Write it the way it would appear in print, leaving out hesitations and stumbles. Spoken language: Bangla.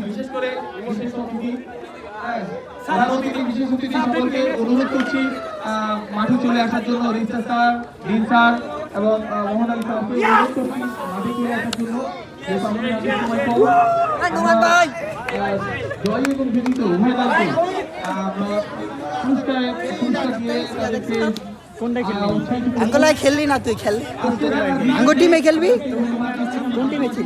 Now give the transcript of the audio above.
বিশেষ করে বিশেষ অতিথি সকলকে অনুরোধ করছি মাঠে চলে আসার জন্য রিস্তা স্যার, দিন স্যার এবং মোহাম্মদ আলী স্যারকে অনুরোধ করছি মাঠে চলে আসার জন্য। জয় এবং বিজিত উভয় দলকে পুরস্কার দিয়ে তাদেরকে খেললি না তুই খেললি টিমে খেলবি কোন টিমে ছিলি?